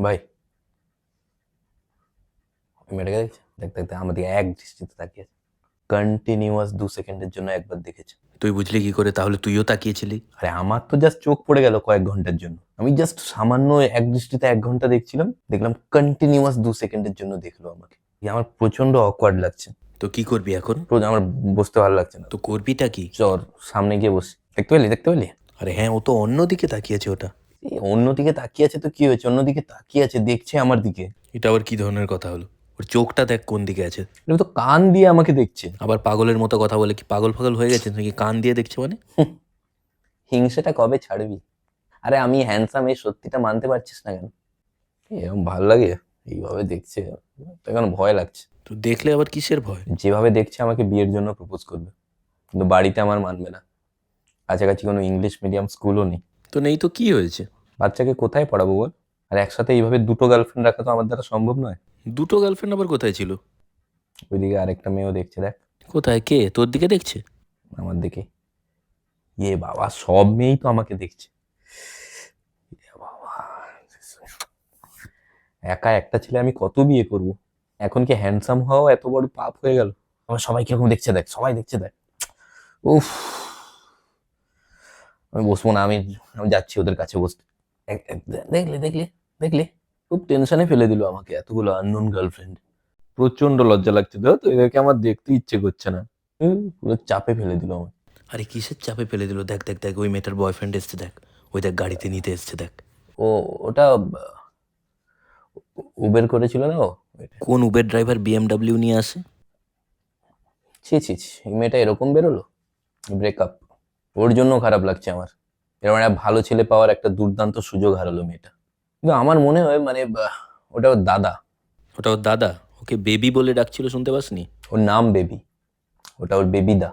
ভাই, ওই মেয়েটাকে দেখছো? দেখতে দেখতে আমার দিকে এক দৃষ্টিতে তাকিয়ে আছে। কন্টিনিউয়াস 2 সেকেন্ডের জন্য একবার দেখেছে। তুই বুঝলি কি করে? তাহলে তুইও তাকিয়েছিলি। আরে আমার তো জাস্ট চোখ পড়ে গেল কয়েক ঘন্টার জন্য। আমি জাস্ট সামান্য এক দৃষ্টিতে 1 ঘন্টা দেখছিলাম, দেখলাম কন্টিনিউয়াস 2 সেকেন্ডের জন্য দেখলো আমাকে। আমার প্রচন্ড অকওয়ার্ড লাগছে। তো কি করবি এখন? আমার বসতে ভালো লাগছে না। তো করবিটা কি? চল সামনে গিয়ে বসি। দেখতে পেলি? আরে হ্যাঁ, ও তো অন্যদিকে তাকিয়েছে ওটা। অন্যদিকে তাকিয়ে আছে তো কি হয়েছে? অন্যদিকে তাকিয়ে আছে, দেখছে আমার দিকে। এটা আবার কি ধরনের কথা হলো? ওর চোখটা দেখ কোন দিকে আছে। এটা তো কান দিয়ে আমাকে দেখছে। আবার পাগলের মতো কথা বলে, কি পাগল ফাগল হয়ে গেছে নাকি? কান দিয়ে দেখছে মানে? হিংসেটা কবে ছাড়বি? আরে আমি হ্যান্ডসাম, এই সত্যিটা মানতে পারছিস না কেন? এরকম ভালো লাগে এইভাবে দেখছে, তো এখন ভয় লাগছে। তো দেখলে আবার কিসের ভয়? যেভাবে দেখছে আমাকে বিয়ের জন্য প্রপোজ করবে, কিন্তু বাড়িতে আমার মানবে না। কাছাকাছি কোনো ইংলিশ মিডিয়াম স্কুলও নেই। তো নেই তো কি হয়েছে? বাচ্চাকে কোথায় পড়াবো বল? আর একসাথে এইভাবে দুটো গার্লফ্রেন্ড রাখা তো আমার দ্বারা সম্ভব নয়। দুটো গার্লফ্রেন্ড আবার কোথায় ছিল? ওইদিকে আরেকটা মেয়েও দেখছে, দেখ কোথায়? কে তোর দিকে দেখছে? আমার দিকে। বাবা, সব মেয়েই তো আমাকে দেখছে। বাবা, একা একটা ছেলে আমি কত বিয়ে করব? এখন কি হ্যান্ডসাম হওয়া এত বড় পাপ হয়ে গেল? আমার সবাই কিরকম দেখছে দেখ, সবাই দেখছে দেখ। উফ, আমি বসবো না। আমি আমি যাচ্ছি ওদের কাছে বসতে। দেখলি দেখলি দেখলি, খুব টেনশনে ফেলে দিল আমাকে এতগুলো আননোন গার্লফ্রেন্ড। প্রচন্ড লজ্জা লাগছে তো এদেরকে আমার দেখতে ইচ্ছে করছে না। পুরো চাপে ফেলে দিল আমাকে। আরে কিসের চাপে ফেলে দিল? দেখ দেখ দেখ, ওই মেয়েটার বয়ফ্রেন্ড এসছে দেখ। ওই দেখ গাড়িতে নিতে এসছে দেখ। ও, ওটা উবের করেছিল না ও? কোন উবের ড্রাইভার বিএমডাব্লিউ নিয়ে আসে? ছি ছি ছি, এই মেয়েটা এরকম বেরোলো। ব্রেকআপ, ওর জন্য খারাপ লাগছে আমার। এরকম একটা ভালো ছেলে পাওয়ার একটা দুর্দান্ত সুযোগ হারালো মেয়েটা। কিন্তু আমার মনে হয় মানে ওটা ওর দাদা। ওটা ওর দাদা? ওকে বেবি বলে ডাকছিল, শুনতে পাসনি? ওর নাম বেবি, ওটা ওর বেবি দা।